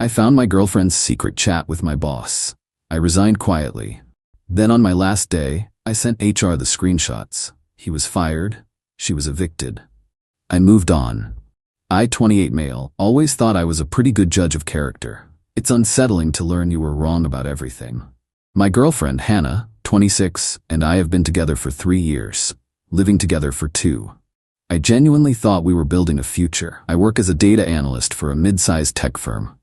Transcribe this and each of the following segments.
I found my girlfriend's secret chat with my boss. I resigned quietly. Then on my last day, I sent HR the screenshots. He was fired. She was evicted. I moved on. I, 28 male, always thought I was a pretty good judge of character. It's unsettling to learn you were wrong about everything. My girlfriend, Hannah, 26, and I have been together for 3 years, living together for 2. I genuinely thought we were building a future. I work as a data analyst for a mid-sized tech firm.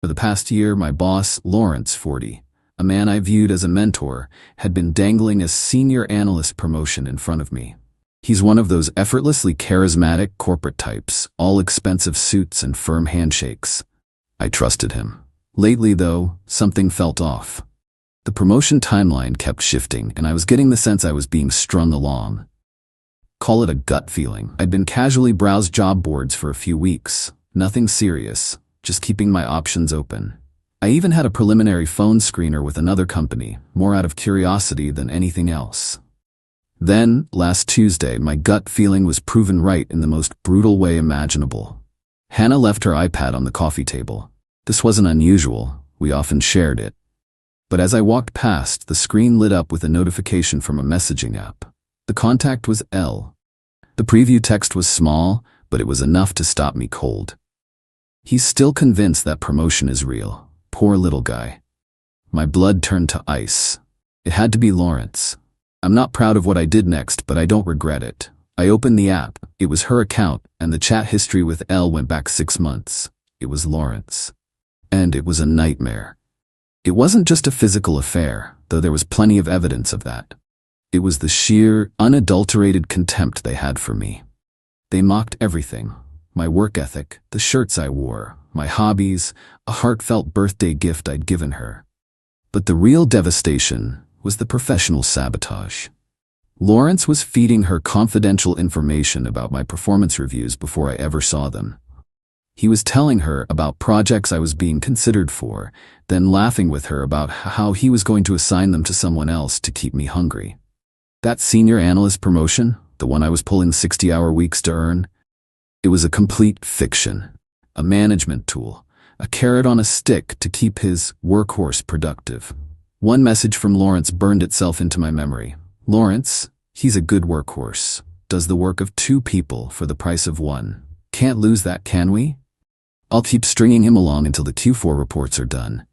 For the past year, my boss, Lawrence, 40, a man I viewed as a mentor, had been dangling a senior analyst promotion in front of me. He's one of those effortlessly charismatic corporate types, all expensive suits and firm handshakes. I trusted him. Lately, though, something felt off. The promotion timeline kept shifting, and I was getting the sense I was being strung along. Call it a gut feeling. I'd been casually browse job boards for a few weeks. Nothing serious, just keeping my options open. I even had a preliminary phone screener with another company, more out of curiosity than anything else. Then, last Tuesday, my gut feeling was proven right in the most brutal way imaginable. Hannah left her iPad on the coffee table. This wasn't unusual. We often shared it. But as I walked past, the screen lit up with a notification from a messaging app. The contact was L. The preview text was small, but it was enough to stop me cold. He's still convinced that promotion is real. Poor little guy. My blood turned to ice. It had to be Lawrence. I'm not proud of what I did next, but I don't regret it. I opened the app. It was her account, and the chat history with L went back 6 months. It was Lawrence. And it was a nightmare. It wasn't just a physical affair, though there was plenty of evidence of that. It was the sheer, unadulterated contempt they had for me. They mocked everything. My work ethic, the shirts I wore, my hobbies, a heartfelt birthday gift I'd given her. But the real devastation was the professional sabotage. Lawrence was feeding her confidential information about my performance reviews before I ever saw them. He was telling her about projects I was being considered for, then laughing with her about how he was going to assign them to someone else to keep me hungry. That senior analyst promotion, the one I was pulling 60-hour weeks to earn, it was a complete fiction, a management tool, a carrot on a stick to keep his workhorse productive. One message from Lawrence burned itself into my memory. Lawrence, he's a good workhorse, does the work of 2 people for the price of 1. Can't lose that, can we? I'll keep stringing him along until the Q4 reports are done.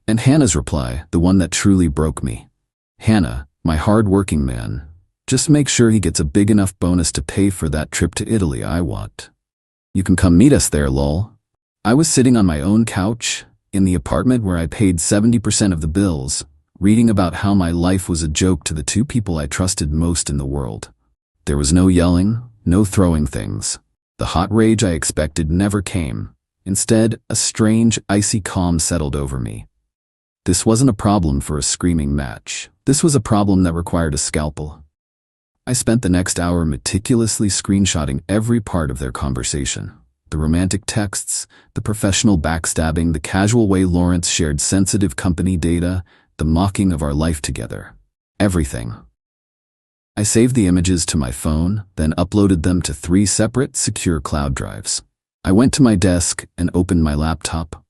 And Hannah's reply, the one that truly broke me. Hannah, my hard-working man, just make sure he gets a big enough bonus to pay for that trip to Italy I want. You can come meet us there, lol. I was sitting on my own couch, in the apartment where I paid 70% of the bills, reading about how my life was a joke to the 2 people I trusted most in the world. There was no yelling, no throwing things. The hot rage I expected never came. Instead, a strange, icy calm settled over me. This wasn't a problem for a screaming match. This was a problem that required a scalpel. I spent the next hour meticulously screenshotting every part of their conversation. The romantic texts, the professional backstabbing, the casual way Lawrence shared sensitive company data, the mocking of our life together. Everything. I saved the images to my phone, then uploaded them to 3 separate, secure cloud drives. I went to my desk and opened my laptop.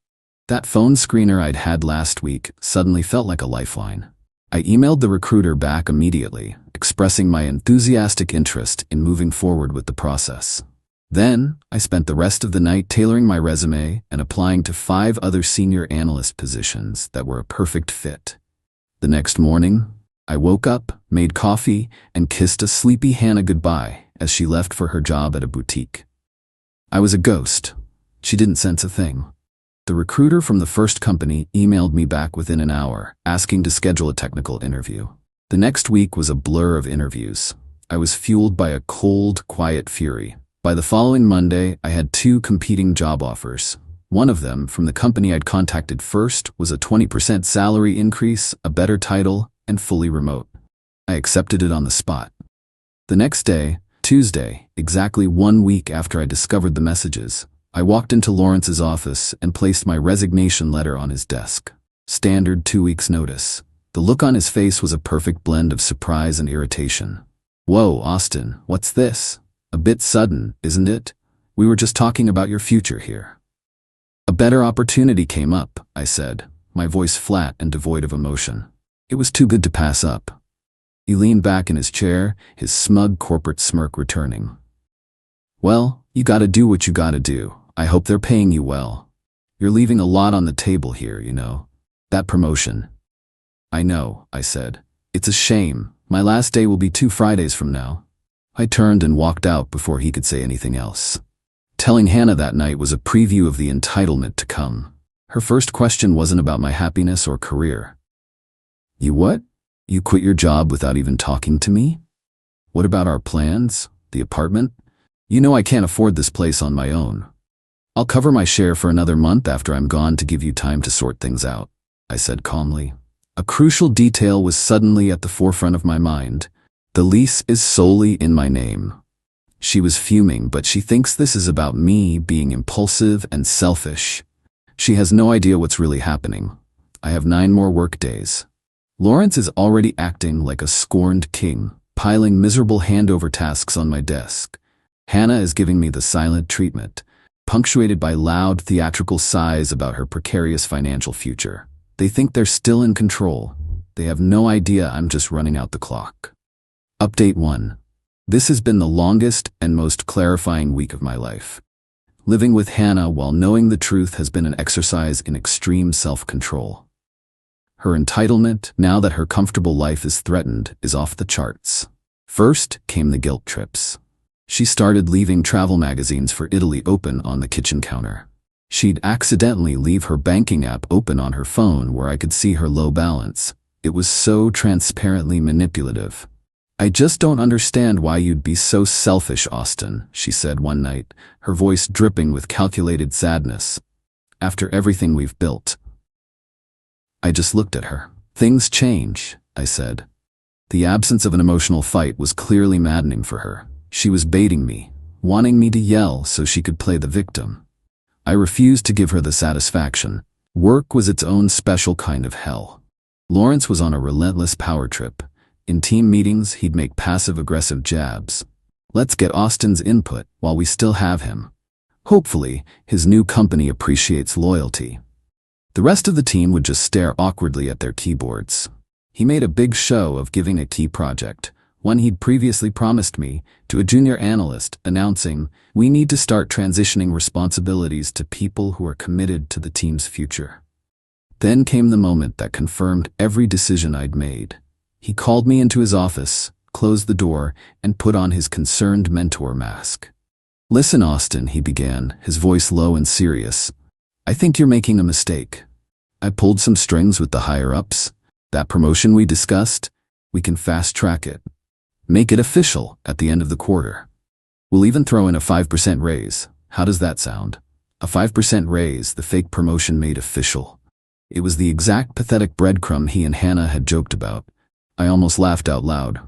That phone screener I'd had last week suddenly felt like a lifeline. I emailed the recruiter back immediately, expressing my enthusiastic interest in moving forward with the process. Then, I spent the rest of the night tailoring my resume and applying to 5 other senior analyst positions that were a perfect fit. The next morning, I woke up, made coffee, and kissed a sleepy Hannah goodbye as she left for her job at a boutique. I was a ghost. She didn't sense a thing. The recruiter from the first company emailed me back within an hour, asking to schedule a technical interview. The next week was a blur of interviews. I was fueled by a cold, quiet fury. By the following Monday, I had 2 competing job offers. One of them, from the company I'd contacted first, was a 20% salary increase, a better title, and fully remote. I accepted it on the spot. The next day, Tuesday, exactly 1 week after I discovered the messages, I walked into Lawrence's office and placed my resignation letter on his desk. Standard 2 weeks notice. The look on his face was a perfect blend of surprise and irritation. Whoa, Austin, what's this? A bit sudden, isn't it? We were just talking about your future here. A better opportunity came up, I said, my voice flat and devoid of emotion. It was too good to pass up. He leaned back in his chair, his smug corporate smirk returning. Well, you gotta do what you gotta do. I hope they're paying you well. You're leaving a lot on the table here, you know. That promotion. I know, I said. It's a shame. My last day will be 2 Fridays from now. I turned and walked out before he could say anything else. Telling Hannah that night was a preview of the entitlement to come. Her first question wasn't about my happiness or career. You what? You quit your job without even talking to me? What about our plans? The apartment? You know I can't afford this place on my own. I'll cover my share for another month after I'm gone to give you time to sort things out, I said calmly. A crucial detail was suddenly at the forefront of my mind. The lease is solely in my name. She was fuming, but she thinks this is about me being impulsive and selfish. She has no idea what's really happening. I have 9 more work days. Lawrence is already acting like a scorned king, piling miserable handover tasks on my desk. Hannah is giving me the silent treatment, punctuated by loud theatrical sighs about her precarious financial future. They think they're still in control. They have no idea I'm just running out the clock. Update 1. This has been the longest and most clarifying week of my life. Living with Hannah while knowing the truth has been an exercise in extreme self-control. Her entitlement, now that her comfortable life is threatened, is off the charts. First came the guilt trips. She started leaving travel magazines for Italy open on the kitchen counter. She'd accidentally leave her banking app open on her phone where I could see her low balance. It was so transparently manipulative. I just don't understand why you'd be so selfish, Austin, she said one night, her voice dripping with calculated sadness. After everything we've built. I just looked at her. Things change, I said. The absence of an emotional fight was clearly maddening for her. She was baiting me, wanting me to yell so she could play the victim. I refused to give her the satisfaction. Work was its own special kind of hell. Lawrence was on a relentless power trip. In team meetings, he'd make passive-aggressive jabs. Let's get Austin's input while we still have him. Hopefully, his new company appreciates loyalty. The rest of the team would just stare awkwardly at their keyboards. He made a big show of giving a key project, one he'd previously promised me, to a junior analyst, announcing, "We need to start transitioning responsibilities to people who are committed to the team's future." Then came the moment that confirmed every decision I'd made. He called me into his office, closed the door, and put on his concerned mentor mask. "Listen, Austin," he began, his voice low and serious. "I think you're making a mistake. I pulled some strings with the higher-ups. That promotion we discussed, we can fast-track it. Make it official at the end of the quarter. We'll even throw in a 5% raise. How does that sound? A 5% raise, the fake promotion made official." It was the exact pathetic breadcrumb he and Hannah had joked about. I almost laughed out loud.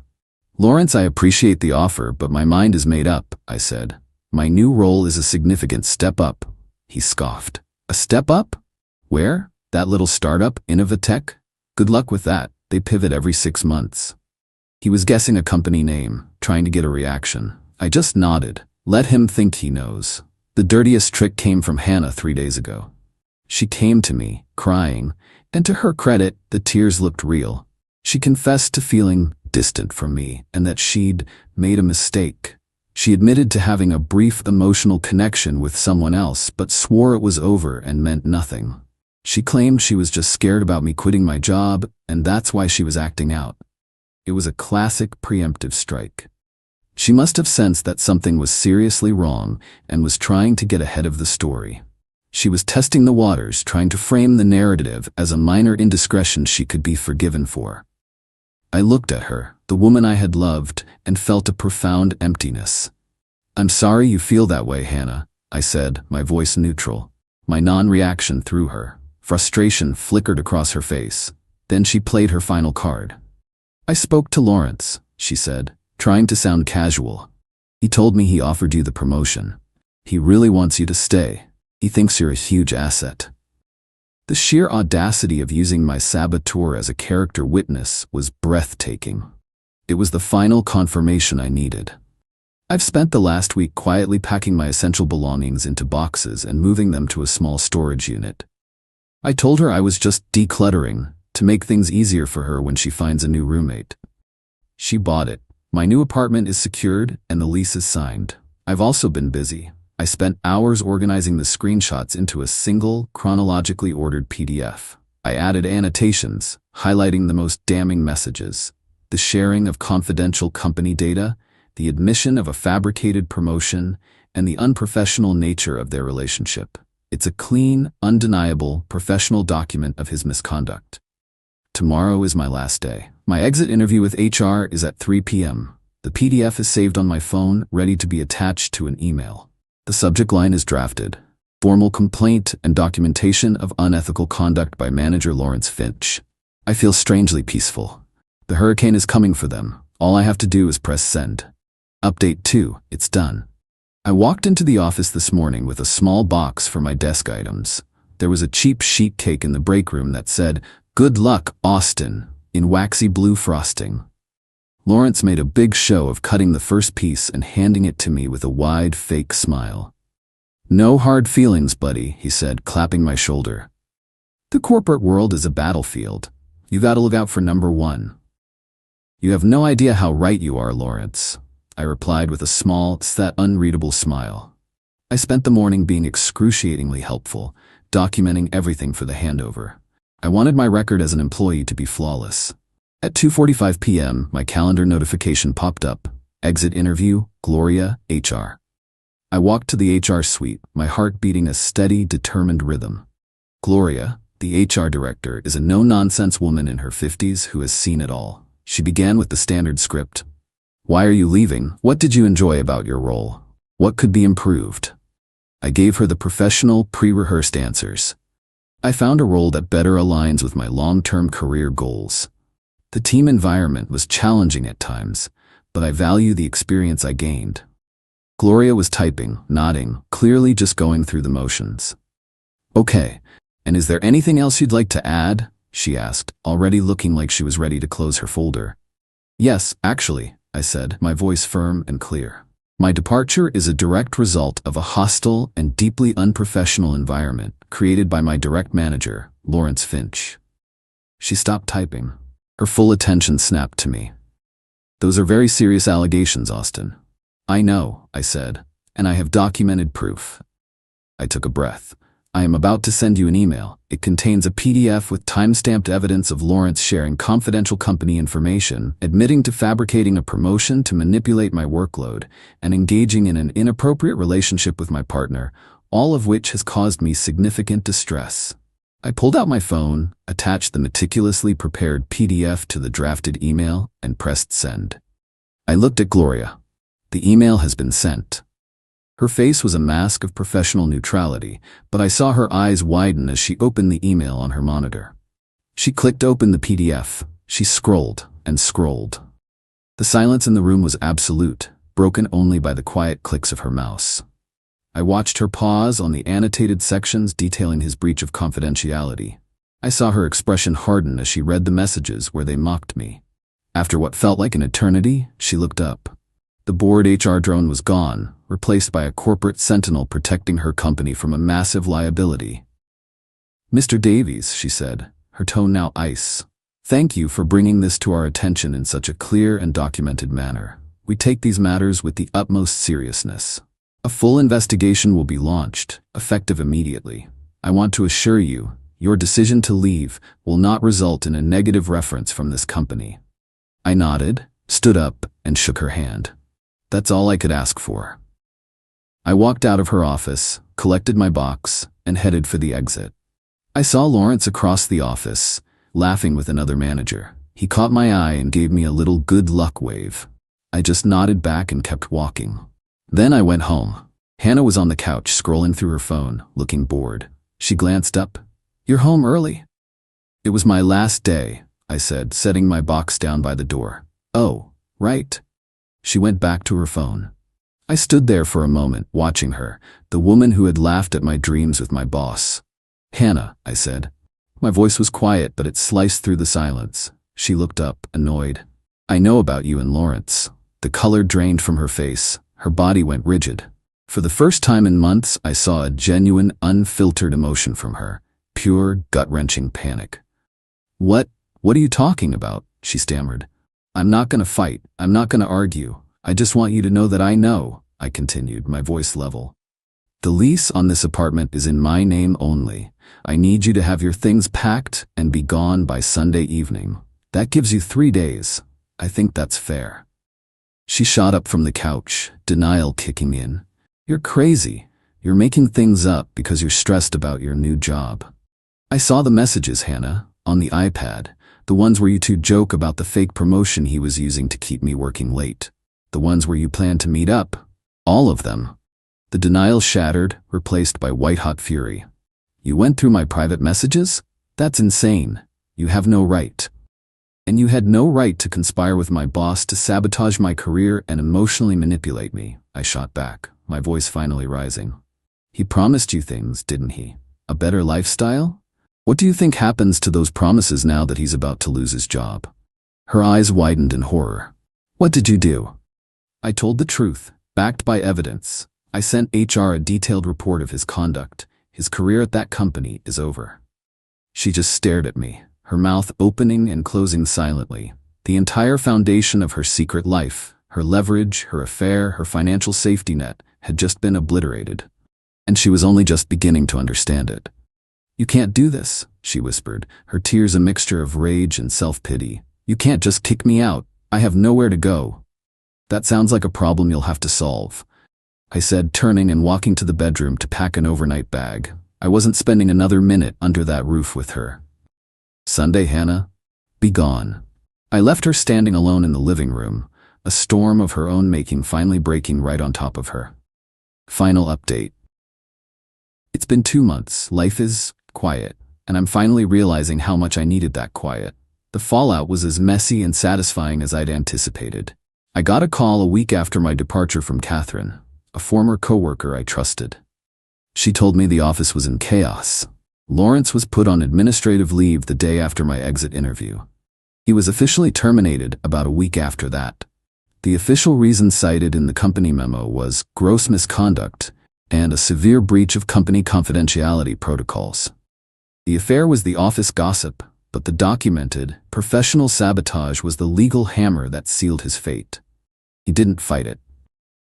"Lawrence, I appreciate the offer, but my mind is made up," I said. "My new role is a significant step up." He scoffed. "A step up? Where? That little startup, Innovatech? Good luck with that. They pivot every 6 months." He was guessing a company name, trying to get a reaction. I just nodded. Let him think he knows. The dirtiest trick came from Hannah 3 days ago. She came to me, crying, and to her credit, the tears looked real. She confessed to feeling distant from me and that she'd made a mistake. She admitted to having a brief emotional connection with someone else, but swore it was over and meant nothing. She claimed she was just scared about me quitting my job, and that's why she was acting out. It was a classic preemptive strike. She must have sensed that something was seriously wrong and was trying to get ahead of the story. She was testing the waters, trying to frame the narrative as a minor indiscretion she could be forgiven for. I looked at her, the woman I had loved, and felt a profound emptiness. "I'm sorry you feel that way, Hannah," I said, my voice neutral. My non-reaction threw her. Frustration flickered across her face. Then she played her final card. "I spoke to Lawrence," she said, trying to sound casual. "He told me he offered you the promotion. He really wants you to stay. He thinks you're a huge asset." The sheer audacity of using my saboteur as a character witness was breathtaking. It was the final confirmation I needed. I've spent the last week quietly packing my essential belongings into boxes and moving them to a small storage unit. I told her I was just decluttering to make things easier for her when she finds a new roommate. She bought it. My new apartment is secured and the lease is signed. I've also been busy. I spent hours organizing the screenshots into a single, chronologically ordered PDF. I added annotations, highlighting the most damning messages, the sharing of confidential company data, the admission of a fabricated promotion, and the unprofessional nature of their relationship. It's a clean, undeniable, professional document of his misconduct. Tomorrow is my last day. My exit interview with HR is at 3 p.m. The PDF is saved on my phone, ready to be attached to an email. The subject line is drafted. Formal complaint and documentation of unethical conduct by manager Lawrence Finch. I feel strangely peaceful. The hurricane is coming for them. All I have to do is press send. Update 2, it's done. I walked into the office this morning with a small box for my desk items. There was a cheap sheet cake in the break room that said, "Good luck, Austin," in waxy blue frosting. Lawrence made a big show of cutting the first piece and handing it to me with a wide, fake smile. "No hard feelings, buddy," he said, clapping my shoulder. "The corporate world is a battlefield. You gotta look out for number one." "You have no idea how right you are, Lawrence," I replied with a small, that unreadable smile. I spent the morning being excruciatingly helpful, documenting everything for the handover. I wanted my record as an employee to be flawless. At 2:45 p.m., my calendar notification popped up. Exit interview, Gloria, HR. I walked to the HR suite, my heart beating a steady, determined rhythm. Gloria, the HR director, is a no-nonsense woman in her 50s who has seen it all. She began with the standard script. "Why are you leaving? What did you enjoy about your role? What could be improved?" I gave her the professional, pre-rehearsed answers. I found a role that better aligns with my long-term career goals. The team environment was challenging at times, but I value the experience I gained. Gloria was typing, nodding, clearly just going through the motions. "Okay, and is there anything else you'd like to add?" she asked, already looking like she was ready to close her folder. "Yes, actually," I said, my voice firm and clear. "My departure is a direct result of a hostile and deeply unprofessional environment created by my direct manager, Lawrence Finch." She stopped typing. Her full attention snapped to me. "Those are very serious allegations, Austin." "I know," I said, "and I have documented proof." I took a breath. "I am about to send you an email. It contains a PDF with time-stamped evidence of Lawrence sharing confidential company information, admitting to fabricating a promotion to manipulate my workload, and engaging in an inappropriate relationship with my partner, all of which has caused me significant distress." I pulled out my phone, attached the meticulously prepared PDF to the drafted email, and pressed send. I looked at Gloria. The email has been sent. Her face was a mask of professional neutrality, but I saw her eyes widen as she opened the email on her monitor. She clicked open the PDF. She scrolled and scrolled. The silence in the room was absolute, broken only by the quiet clicks of her mouse. I watched her pause on the annotated sections detailing his breach of confidentiality. I saw her expression harden as she read the messages where they mocked me. After what felt like an eternity, she looked up. The bored HR drone was gone, replaced by a corporate sentinel protecting her company from a massive liability. "Mr. Davies," she said, her tone now ice. "Thank you for bringing this to our attention in such a clear and documented manner. We take these matters with the utmost seriousness. A full investigation will be launched, effective immediately. I want to assure you, your decision to leave will not result in a negative reference from this company." I nodded, stood up, and shook her hand. That's all I could ask for. I walked out of her office, collected my box, and headed for the exit. I saw Lawrence across the office, laughing with another manager. He caught my eye and gave me a little good luck wave. I just nodded back and kept walking. Then I went home. Hannah was on the couch scrolling through her phone, looking bored. She glanced up. "You're home early." "It was my last day," I said, setting my box down by the door. "Oh, right." She went back to her phone. I stood there for a moment, watching her, the woman who had laughed at my dreams with my boss. "Hannah," I said. My voice was quiet, but it sliced through the silence. She looked up, annoyed. "I know about you and Lawrence." The color drained from her face. Her body went rigid. For the first time in months, I saw a genuine, unfiltered emotion from her. Pure, gut-wrenching panic. What are you talking about? She stammered. I'm not gonna fight. I'm not gonna argue. I just want you to know that I know, I continued, my voice level. The lease on this apartment is in my name only. I need you to have your things packed and be gone by Sunday evening. That gives you 3 days. I think that's fair. She shot up from the couch, denial kicking in. You're crazy. You're making things up because you're stressed about your new job. I saw the messages, Hannah, on the iPad, the ones where you two joke about the fake promotion he was using to keep me working late. The ones where you plan to meet up. All of them. The denial shattered, replaced by white-hot fury. You went through my private messages? That's insane. You have no right. And you had no right to conspire with my boss to sabotage my career and emotionally manipulate me, I shot back, my voice finally rising. He promised you things, didn't he? A better lifestyle? What do you think happens to those promises now that he's about to lose his job? Her eyes widened in horror. What did you do? I told the truth, backed by evidence. I sent HR a detailed report of his conduct. His career at that company is over. She just stared at me, her mouth opening and closing silently. The entire foundation of her secret life, her leverage, her affair, her financial safety net, had just been obliterated. And she was only just beginning to understand it. You can't do this, she whispered, her tears a mixture of rage and self-pity. You can't just kick me out. I have nowhere to go. That sounds like a problem you'll have to solve, I said, turning and walking to the bedroom to pack an overnight bag. I wasn't spending another minute under that roof with her. Sunday, Hannah? Be gone. I left her standing alone in the living room, a storm of her own making finally breaking right on top of her. Final update. It's been 2 months. Life is quiet, and I'm finally realizing how much I needed that quiet. The fallout was as messy and satisfying as I'd anticipated. I got a call a week after my departure from Catherine, a former coworker I trusted. She told me the office was in chaos. Lawrence was put on administrative leave the day after my exit interview. He was officially terminated about a week after that. The official reason cited in the company memo was gross misconduct and a severe breach of company confidentiality protocols. The affair was the office gossip, but the documented, professional sabotage was the legal hammer that sealed his fate. He didn't fight it.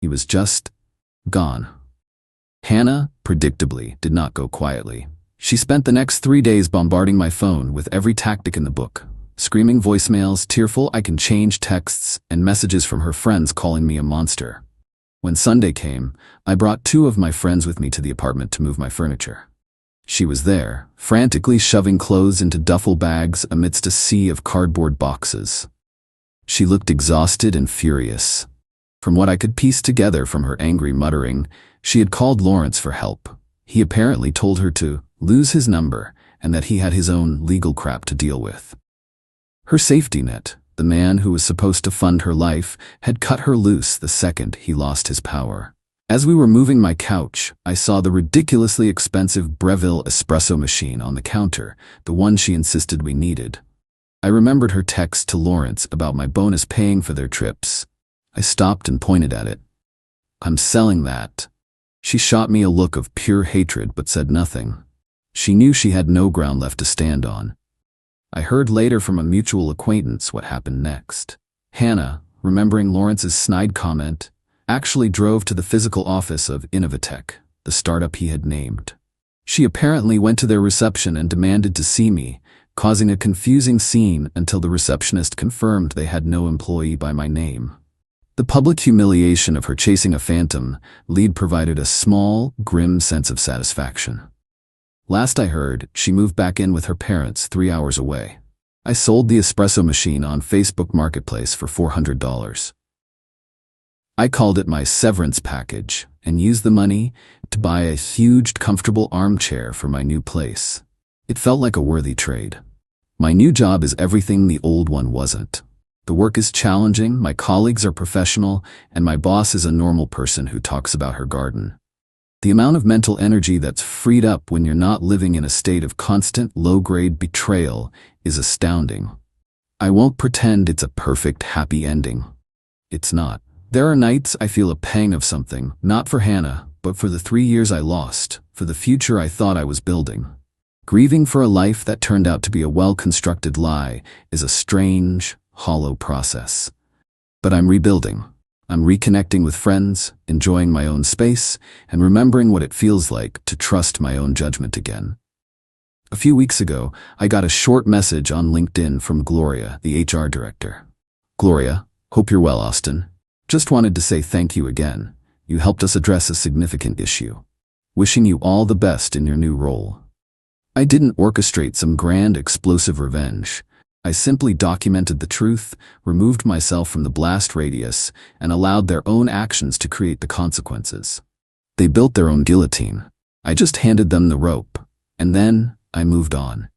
He was just gone. Hannah, predictably, did not go quietly. She spent the next 3 days bombarding my phone with every tactic in the book. Screaming voicemails, tearful I can change texts, and messages from her friends calling me a monster. When Sunday came, I brought 2 of my friends with me to the apartment to move my furniture. She was there, frantically shoving clothes into duffel bags amidst a sea of cardboard boxes. She looked exhausted and furious. From what I could piece together from her angry muttering, she had called Lawrence for help. He apparently told her to lose his number and that he had his own legal crap to deal with. Her safety net, the man who was supposed to fund her life, had cut her loose the second he lost his power. As we were moving my couch, I saw the ridiculously expensive Breville espresso machine on the counter, the one she insisted we needed. I remembered her text to Lawrence about my bonus paying for their trips. I stopped and pointed at it. I'm selling that. She shot me a look of pure hatred but said nothing. She knew she had no ground left to stand on. I heard later from a mutual acquaintance what happened next. Hannah, remembering Lawrence's snide comment, actually drove to the physical office of Innovatech, the startup he had named. She apparently went to their reception and demanded to see me, causing a confusing scene until the receptionist confirmed they had no employee by my name. The public humiliation of her chasing a phantom lead provided a small, grim sense of satisfaction. Last I heard, she moved back in with her parents 3 hours away. I sold the espresso machine on Facebook Marketplace for $400. I called it my severance package and used the money to buy a huge, comfortable armchair for my new place. It felt like a worthy trade. My new job is everything the old one wasn't. The work is challenging, my colleagues are professional, and my boss is a normal person who talks about her garden. The amount of mental energy that's freed up when you're not living in a state of constant low-grade betrayal is astounding. I won't pretend it's a perfect, happy ending. It's not. There are nights I feel a pang of something, not for Hannah, but for the 3 years I lost, for the future I thought I was building. Grieving for a life that turned out to be a well-constructed lie is a strange, hollow process. But I'm rebuilding. I'm reconnecting with friends, enjoying my own space, and remembering what it feels like to trust my own judgment again. A few weeks ago, I got a short message on LinkedIn from Gloria, the HR director. "Gloria, hope you're well, Austin. Just wanted to say thank you again. You helped us address a significant issue. Wishing you all the best in your new role." I didn't orchestrate some grand, explosive revenge. I simply documented the truth, removed myself from the blast radius, and allowed their own actions to create the consequences. They built their own guillotine. I just handed them the rope, and then I moved on.